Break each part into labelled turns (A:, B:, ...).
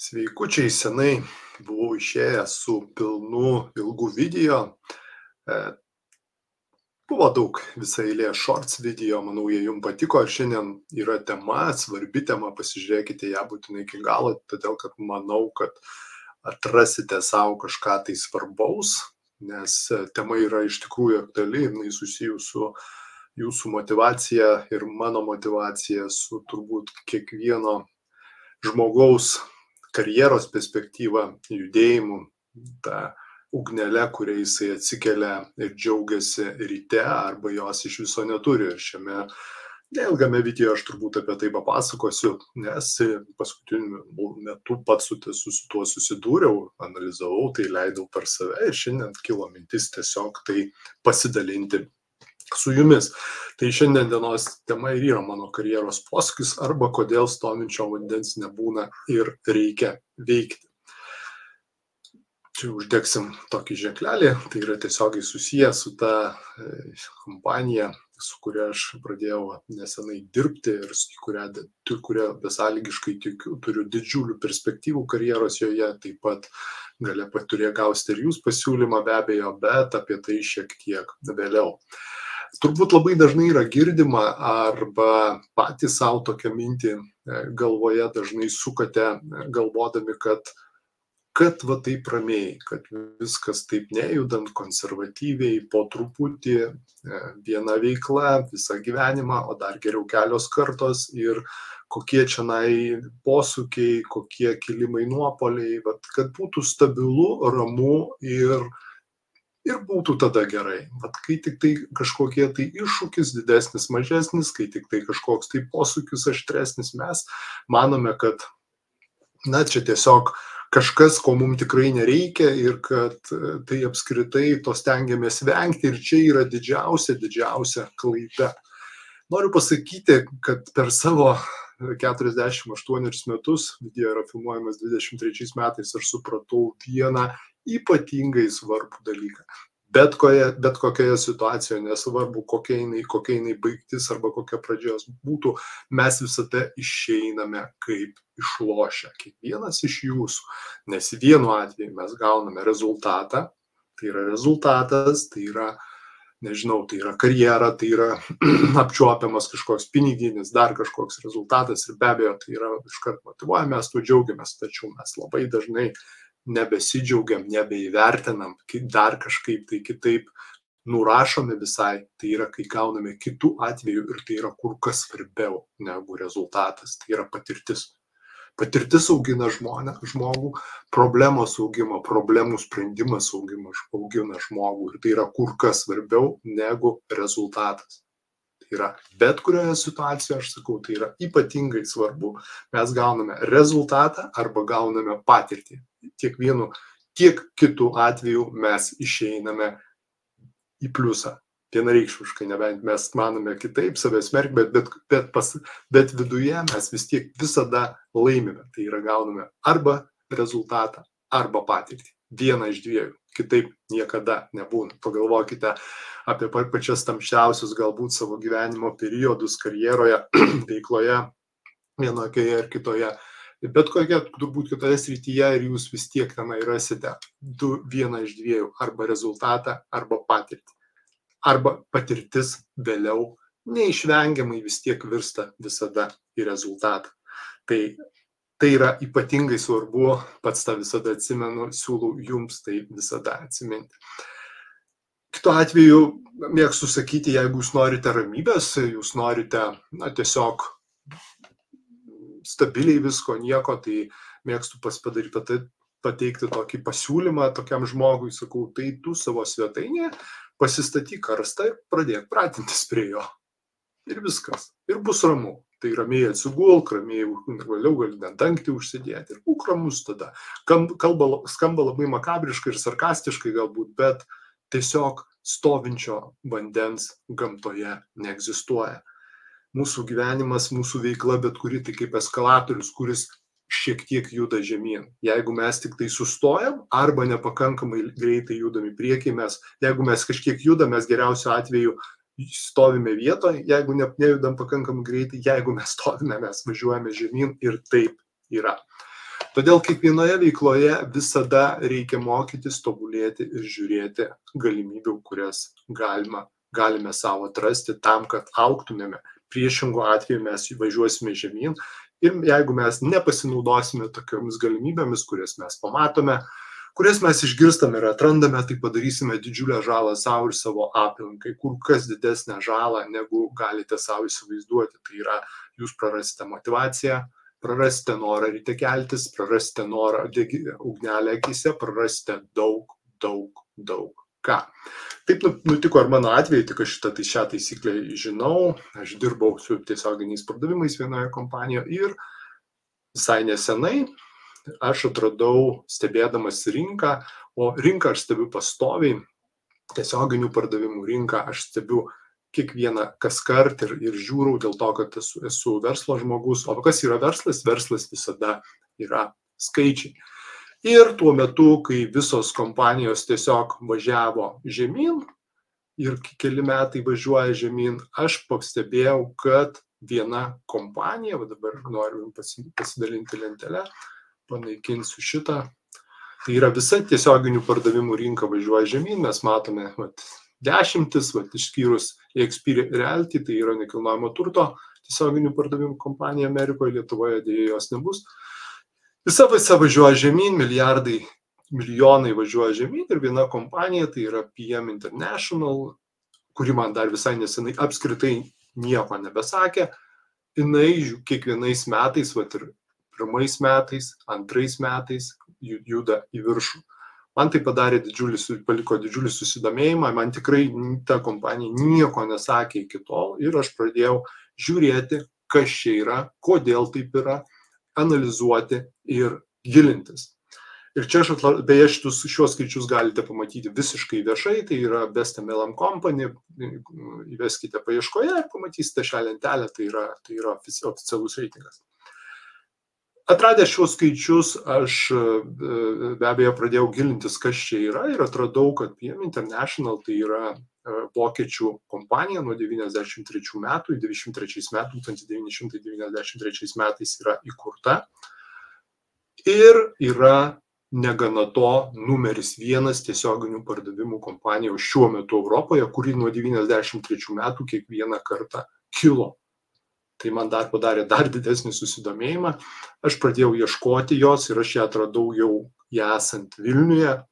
A: Sveikučiai, senai buvau išėjęs su pilnu ilgų video. E, Buvo daug visą eilę shorts video, manau, jie jums patiko. Ir šiandien yra tema, svarbi tema, pasižiūrėkite ją būtinai iki galo, todėl kad manau, kad atrasite savo kažką tai svarbaus, nes tema yra iš tikrųjų aktuali, jinai susijus su jūsų motyvacija ir mano motyvacija, su turbūt kiekvieno žmogaus karjeros perspektyva, judėjimu, ta ugnele, kuria jisai atsikelia ir džiaugiasi ryte arba jos iš viso neturi. Ir šiame neilgame video aš turbūt apie tai papasakosiu, nes paskutiniu metu pats su tuo susidūriau, analizavau, tai leidau per save ir šiandien kilo mintis tiesiog tai pasidalinti su jumis. Tai šiandien dienos tema ir yra mano karjeros posūkis arba kodėl stovinčio vandens nebūna ir reikia veikti. Čia uždegsim tokį ženklelį, tai yra tiesiogiai susijęs su ta kompanija, su kuria aš pradėjau nesenai dirbti ir kuria besąlygiškai tikiu, turiu didžiulių perspektyvų karjeros joje, taip pat turėjo gausti ir jūs pasiūlymą be abejo, bet apie tai šiek tiek vėliau. Turbūt labai dažnai yra girdima arba patys savo tokią mintį galvoje dažnai sukate, galvodami, kad va taip ramiai, kad viskas taip nejudant, konservatyviai, po truputį, viena veikla, visą gyvenimą, o dar geriau kelios kartos ir kokie čionai posūkiai, kokie kilimai nuopoliai, kad būtų stabilu, ramu ir būtų tada gerai. Kai tik tai kažkokie tai iššūkis didesnis, mažesnis, kai tik tai kažkoks tai posūkis aštresnis, mes manome, kad čia tiesiog kažkas, ko mums tikrai nereikia ir kad tai apskritai to stengiamės vengti ir čia yra didžiausia klaida. Noriu pasakyti, kad per savo 48 metus, video yra filmuojamas 23 metais, aš supratau vieną ypatingai svarbų dalyką. Bet kokioje situacijoje, nesvarbu kokia jinai baigtis arba kokia pradžios būtų, mes visada išeiname kaip išlošę, kiekvienas iš jūsų, nes vienu atveju mes gauname rezultatą, tai yra rezultatas, tai yra, nežinau, tai yra karjera, tai yra apčiuopiamas kažkoks piniginis, dar kažkoks rezultatas ir be abejo tai yra iškart motyvuoja, mes tuo džiaugiamės, tačiau mes labai dažnai nebesidžiaugiam, nebeįvertinam, dar kažkaip tai kitaip nurašome visai, tai yra, kai gauname kitų atvejų ir tai yra kur kas svarbiau negu rezultatas, tai yra patirtis. Patirtis augina žmogų, problemos augimo, problemų sprendimas augina žmogų ir tai yra kur kas svarbiau negu rezultatas. Tai yra bet kurioje situacijoje, aš sakau, tai yra ypatingai svarbu, mes gauname rezultatą arba gauname patirtį. Tiek vienu, tiek kitų atveju mes išeiname į pliusą. Vienareikšmiškai, nebent mes manome kitaip, save smerkti, bet viduje mes vis tiek visada laimime. Tai yra gauname arba rezultatą, arba patirtį. Vieną iš dviejų. Kitaip niekada nebūna. Pagalvokite apie pačias tamsiausius galbūt savo gyvenimo periodus karjeroje, veikloje, vienokioje ir kitoje. Bet kokia turbūt kitoje srityje ir jūs vis tiek tenai rasite vieną iš dviejų, arba rezultatą, arba patirtį. Arba patirtis vėliau neišvengiamai vis tiek virsta visada į rezultatą. Tai yra ypatingai svarbu, pats tą visada atsimenu, siūlau jums tai visada atsiminti. Kitu atveju, mėgstu sakyti, jeigu jūs norite ramybės, jūs norite tiesiog stabiliai visko, nieko, tai mėgstu pateikti tokį pasiūlymą tokiam žmogui, sakau, tai tu savo svetainėje pasistatyk karstą ir pradėk pratintis prie jo. Ir viskas. Ir bus ramu. Tai ramiai atsigulk, ramiai vėliau gali dangtį užsidėti ir būk ramus tada. Skamba labai makabriškai ir sarkastiškai galbūt, bet tiesiog stovinčio vandens gamtoje neegzistuoja. Mūsų gyvenimas, mūsų veikla, bet kuri tai kaip eskalatorius, kuris šiek tiek juda žemyn. Jeigu mes tik tai sustojam arba nepakankamai greitai judam į priekį, jeigu mes kažkiek judam, mes geriausiu atveju stovime vietoje, jeigu nejudam pakankamai greitai, jeigu mes stovime, mes važiuojame žemyn ir taip yra. Todėl kiekvienoje veikloje visada reikia mokytis, tobulėti ir žiūrėti galimybių, kurias galime savo atrasti tam, kad augtumėme. Priešingu atveju mes važiuosime žemyn ir jeigu mes nepasinaudosime tokiomis galimybėmis, kurias mes pamatome, kurias mes išgirstame ir atrandame, tai padarysime didžiulę žalą savo ir savo aplinkai, kur kas didesnę žalą, negu galite savo įsivaizduoti. Tai yra, jūs prarasite motyvaciją, prarasite norą ryte keltis, prarasite norą ugnelę akyse, prarasite daug ką. Taip nutiko ir mano atveju, tik aš šią taisyklę žinau, aš dirbau su tiesioginiais pardavimais vienoje kompanijoje ir visai nesenai aš atradau stebėdamas rinką, o rinką aš stebiu pastoviai, tiesioginių pardavimų rinką aš stebiu kiekvieną kaskart ir žiūrau dėl to, kad esu verslo žmogus. O kas yra verslas? Verslas visada yra skaičiai. Ir tuo metu, kai visos kompanijos tiesiog važiavo žemyn ir keli metai važiuoja žemyn, aš pastebėjau, kad viena kompanija, va dabar noriu pasidalinti lentelę, panaikinsiu šitą, tai yra visa tiesioginių pardavimų rinka važiuoja žemyn, mes matome dešimtis, išskyrus EXP Realty, tai yra nekilnojamo turto tiesioginių pardavimų kompanija Amerikoje, Lietuvoje dėja jos nebus. Visa važiuoja žemyn, milijonai važiuoja žemyn ir viena kompanija, tai yra PM International, kuri man dar visai nesenai apskritai nieko nebesakė, jinai kiekvienais metais, ir pirmais metais, antrais metais juda į viršų. Man tai paliko didžiulį susidomėjimą, man tikrai ta kompanija nieko nesakė iki tol ir aš pradėjau žiūrėti, kas čia yra, kodėl taip yra, analizuoti ir gilintis. Ir čia beje šios skaičius galite pamatyti visiškai viešai, tai yra Best MLM Company, įveskite paieškoje ir pamatysite šią lentelę, tai yra oficialus reitingas. Atradę šios skaičius, aš be abejo pradėjau gilintis, kas čia yra ir atradau, kad PM International tai yra vokiečių kompanija nuo 1993 metų, 1993 metais yra įkurta ir yra negana to numeris 1 tiesioginių pardavimų kompanija šiuo metu Europoje, kuri nuo 1993 metų kiekvieną kartą kilo. Tai man dar padarė dar didesnį susidomėjimą. Aš pradėjau ieškoti jos ir aš ją atradau jau esant Vilniuje,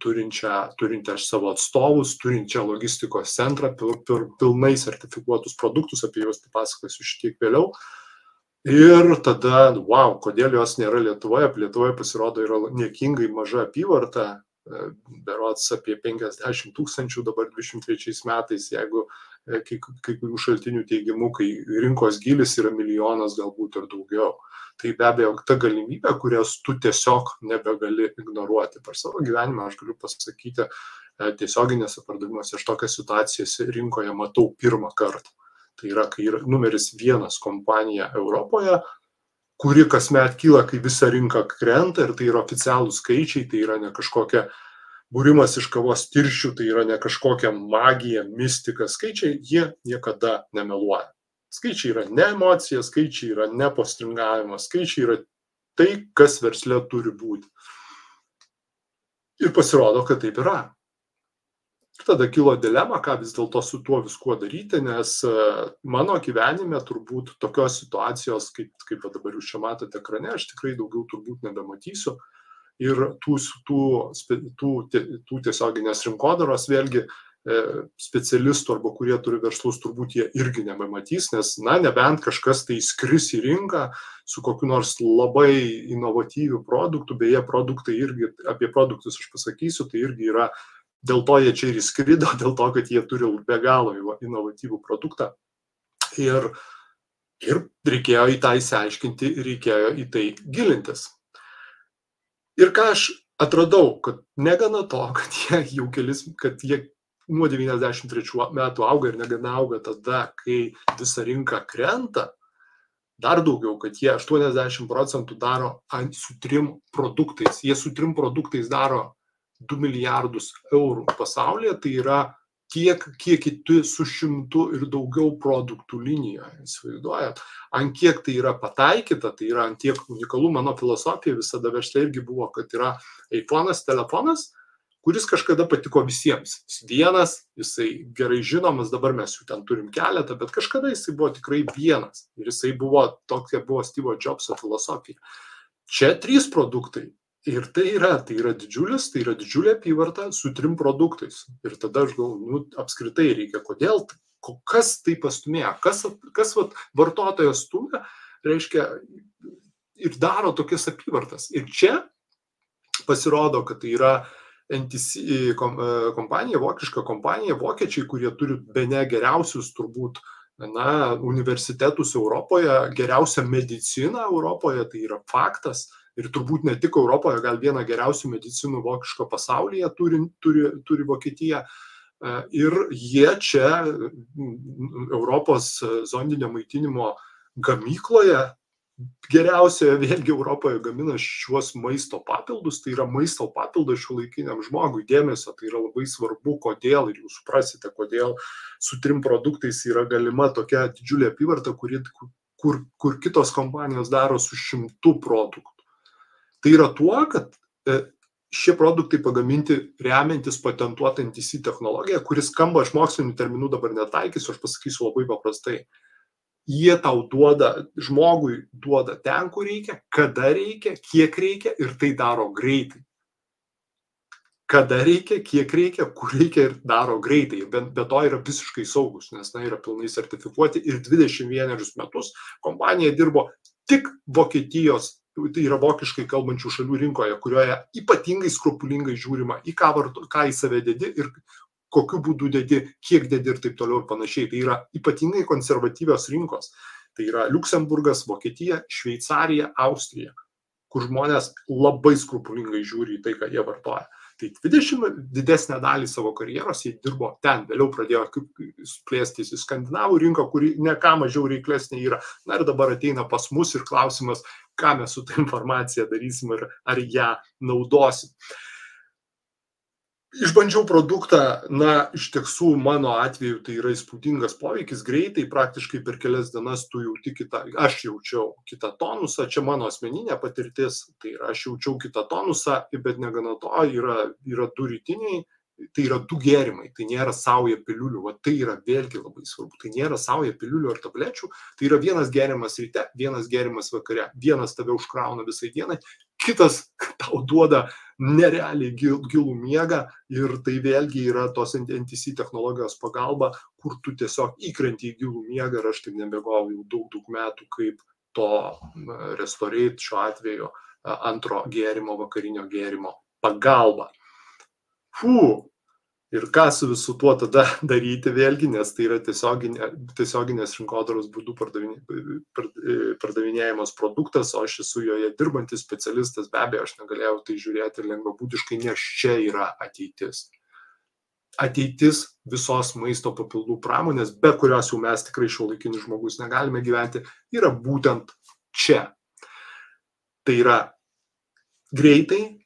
A: turinčią savo atstovus, turinčią logistikos centrą, pilnai sertifikuotus produktus, apie juos papasakosiu šiek tiek vėliau. Ir tada, kodėl jos nėra Lietuvoje? Lietuvoje pasirodo yra niekingai maža apyvarta, berods apie 50 000 dabar 23 metais, jeigu kai kurių šaltinių teigimu, kai rinkos gilis yra milijonas galbūt ir daugiau. Tai be abejo ta galimybė, kurias tu tiesiog nebegali ignoruoti. Per savo gyvenimą aš galiu pasakyti, tiesioginėse pardavimuose aš tokias situacijas rinkoje matau pirmą kartą. Tai yra, kai yra numeris 1 kompanija Europoje, kuri kasmet kyla, kai visa rinka krenta ir tai yra oficialūs skaičiai, tai yra ne kažkokia būrimas iš kavos tirščių, tai yra ne kažkokia magija, mistika. Skaičiai, jie niekada nemeluoja. Skaičiai yra ne emocija, skaičiai yra ne postringavimas, skaičiai yra tai, kas versle turi būti. Ir pasirodo, kad taip yra. Ir tada kilo dilema, ką vis dėlto su tuo viskuo daryti, nes mano gyvenime turbūt tokios situacijos, kaip dabar jūs čia matote ekrane, aš tikrai daugiau turbūt nebematysiu. Ir tų tiesioginės rinkodaros vėlgi specialistų arba kurie turi verslus, turbūt jie irgi nebematys, nes, nebent kažkas tai skris į rinką su kokiu nors labai inovatyviu produktu, beje, produktai irgi, apie produktus aš pasakysiu, tai irgi yra, dėl to jie čia ir įskrido, dėl to, kad jie turi be galo inovatyvų produktą. Ir reikėjo į tą įsiaiškinti, reikėjo į tai gilintis. Ir ką aš atradau, kad negana to, kad jie nuo 93 metų auga ir negana auga tada, kai visa rinka krenta, dar daugiau, kad jie 80% daro su 3 produktais. Jie su 3 produktais daro 2 milijardus eurų pasaulyje, tai yra kiek kiti su 100 ir daugiau produktų linijoje, įsivaizduojat, ant kiek tai yra pataikyta, tai yra ant tiek unikalų. Mano filosofija visada versle irgi buvo, kad yra iPhone'as, telefonas, kuris kažkada patiko visiems. Jis vienas, jisai gerai žinomas, dabar mes jų ten turim keletą, bet kažkada jisai buvo tikrai vienas. Ir jisai buvo, tokia buvo Steve'o Jobso filosofija. Čia 3 produktai. Ir tai yra didžiulė apyvarta su 3 produktais. Ir tada aš galvoju, apskritai reikia, kodėl, kas tai pastumėjo, kas vartotojas stumia, reiškia, ir daro tokias apyvartas. Ir čia pasirodo, kad tai yra NTC kompanija, vokiška kompanija, vokiečiai, kurie turi bene geriausius turbūt universitetus Europoje, geriausią mediciną Europoje, tai yra faktas. Ir turbūt ne tik Europoje, gal vieną geriausių medicinų vokiško pasaulyje turi Vokietija. Ir jie čia Europos zondinio maitinimo gamykloje geriausioje vėlgi Europoje gamina šiuos maisto papildus. Tai yra maisto papildas šiuolaikiniam žmogui. Dėmesio, tai yra labai svarbu, kodėl, ir jūs suprasite, kodėl su 3 produktais yra galima tokia didžiulė apyvarta, kur kitos kompanijos daro su 100 produktų. Tai yra tuo, kad šie produktai pagaminti remiantis patentuotą NTC technologiją, kuris skamba, aš mokslinių terminų dabar netaikysiu, aš pasakysiu labai paprastai. Jie tau žmogui duoda ten, kur reikia, kada reikia, kiek reikia ir tai daro greitai. Kada reikia, kiek reikia, kur reikia ir daro greitai. Be to yra visiškai saugus, nes yra pilnai sertifikuoti ir 21 metus kompanija dirbo tik Vokietijos, tai yra vokiškai kalbančių šalių rinkoje, kurioje ypatingai skrupulingai žiūrima, į ką į save dedi ir kokiu būdu dedi, kiek dedi ir taip toliau ir panašiai. Tai yra ypatingai konservatyvios rinkos. Tai yra Liuksemburgas, Vokietija, Šveicarija, Austrija, kur žmonės labai skrupulingai žiūri į tai, ką jie vartoja. Tai 20 didesnę dalį savo karjeros jie dirbo ten, vėliau pradėjo plėstis į skandinavų rinką, kuri ne ką mažiau reiklesnė yra. Ir dabar ateina pas mus ir klausimas, ką mes su ta informacija darysim ir ar ją naudosim. Išbandžiau produktą, iš tiesų mano atveju tai yra įspūdingas poveikis, greitai, praktiškai per kelias dienas tu jauti aš jaučiau kitą tonusą, čia mano asmeninė patirtis, tai yra aš jaučiau kitą tonusą, bet negana to yra 2 rytiniai, tai yra 2 gėrimai, tai nėra sauja piliulių, tai yra vėlgi labai svarbu, tai nėra sauja piliulių ar tablečių, tai yra vienas gėrimas ryte, vienas gėrimas vakare, vienas tave užkrauna visai dienai, kitas tau duoda nerealiai gilų miegą ir tai vėlgi yra tos NTC technologijos pagalba, kur tu tiesiog įkrenti į gilų miegą ir aš taip nebegau jau daug metų kaip to Restorate šiuo atveju antro gėrimo, vakarinio gėrimo pagalba. Ir ką su visu tuo tada daryti vėlgi, nes tai yra tiesioginės rinkodaros būdų pardavinėjimas produktas, o aš esu joje dirbantis specialistas, be abejo, aš negalėjau tai žiūrėti lengvabūdiškai, nes čia yra ateitis. Ateitis visos maisto papildų pramonės, be kurios jau mes tikrai šiuolaikinis žmogus negalime gyventi, yra būtent čia. Tai yra greitai,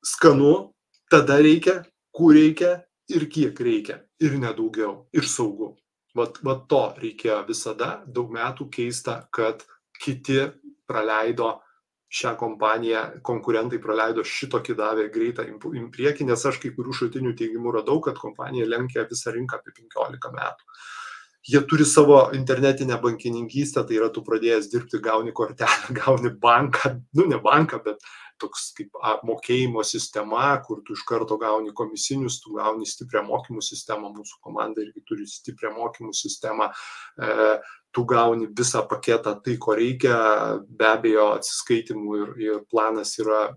A: skanu, tada reikia, kur reikia ir kiek reikia, ir nedaugiau, ir saugu. Vat to reikėjo visada, daug metų keista, kad kiti praleido šią kompaniją, konkurentai praleido šitokį davė greitą į priekį, nes aš kai kurių šaltinių teigimų radau, kad kompanija lenkia visą rinką apie 15 metų. Jie turi savo internetinę bankininkystę, tai yra tu pradėjęs dirbti, gauni kortelę, gauni banką, ne banką, bet toks kaip mokėjimo sistema, kur tu iš karto gauni komisinius, tu gauni stiprią mokymų sistemą, mūsų komanda irgi turi stiprią mokymų sistemą, tu gauni visą paketą, tai ko reikia, be abejo atsiskaitimų ir planas yra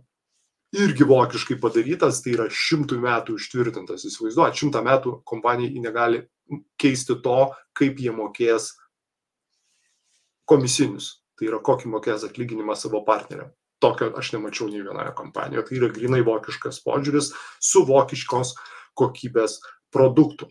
A: irgi vokiškai padarytas, tai yra 100 metų ištvirtintas, įsivaizduot, 100 metų kompanija negali keisti to, kaip jie mokės komisinius, tai yra kokį mokės atlyginimą savo partneriam. Tokio aš nemačiau nei vienoje kompanijoje. Tai yra grinai vokiškas požiūris su vokiškos kokybės produktų.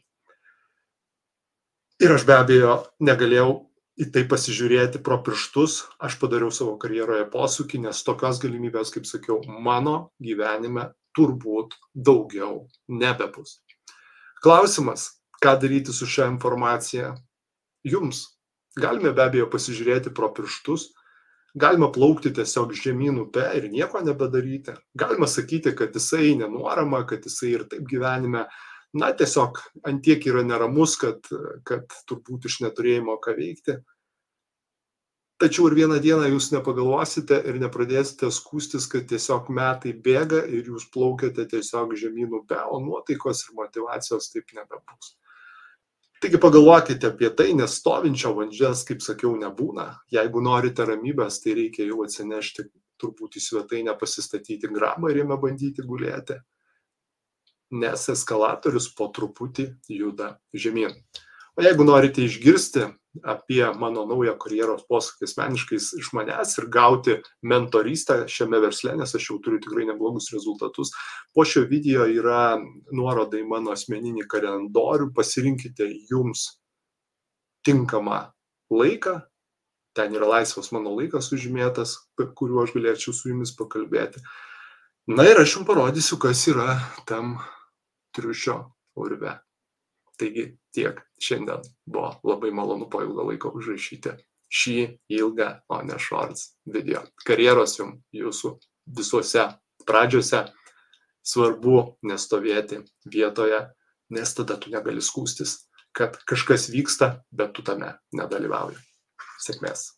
A: Ir aš be abejo negalėjau į tai pasižiūrėti pro pirštus. Aš padariau savo karjeroje posūkį, nes tokios galimybės, kaip sakiau, mano gyvenime turbūt daugiau nebebus. Klausimas, ką daryti su šia informacija jums. Galime be abejo pasižiūrėti pro pirštus, galima plaukti tiesiog žemyn upe ir nieko nebedaryti. Galima sakyti, kad jisai nenuorama, kad jisai ir taip gyvenime, na, tiesiog antiek yra neramus, kad turbūt iš neturėjimo ką veikti. Tačiau ir vieną dieną jūs nepagalvosite ir nepradėsite skūstis, kad tiesiog metai bėga ir jūs plaukiate tiesiog žemyn upe, o nuotaikos ir motyvacijos taip nebebus. Taigi pagalvokite apie tai, nes stovinčio vandens, kaip sakiau, nebūna. Jeigu norite ramybės, tai reikia jau atsinešti turbūt į svetainę, pasistatyti gramą ir jame bandyti gulėti. Nes eskalatorius po truputį juda žemyn. O jeigu norite išgirsti apie mano naują karjeros posūkį asmeniškai iš manęs ir gauti mentorystę šiame versle, nes aš jau turiu tikrai neblogus rezultatus, po šio video yra nuoroda į mano asmeninį kalendorių, pasirinkite jums tinkamą laiką, ten yra laisvas mano laikas užžymėtas, kuriuo aš galėčiau su jumis pakalbėti. Na ir aš jums parodysiu, kas yra tam triušio urve. Taigi tiek šiandien, buvo labai malonu po ilgo laiko užrašyti šį ilgą, o ne shorts video. Karjeros jums jūsų visuose pradžiose svarbu nestovėti vietoje, nes tada tu negali skųstis, kad kažkas vyksta, bet tu tame nedalyvauji. Sėkmės.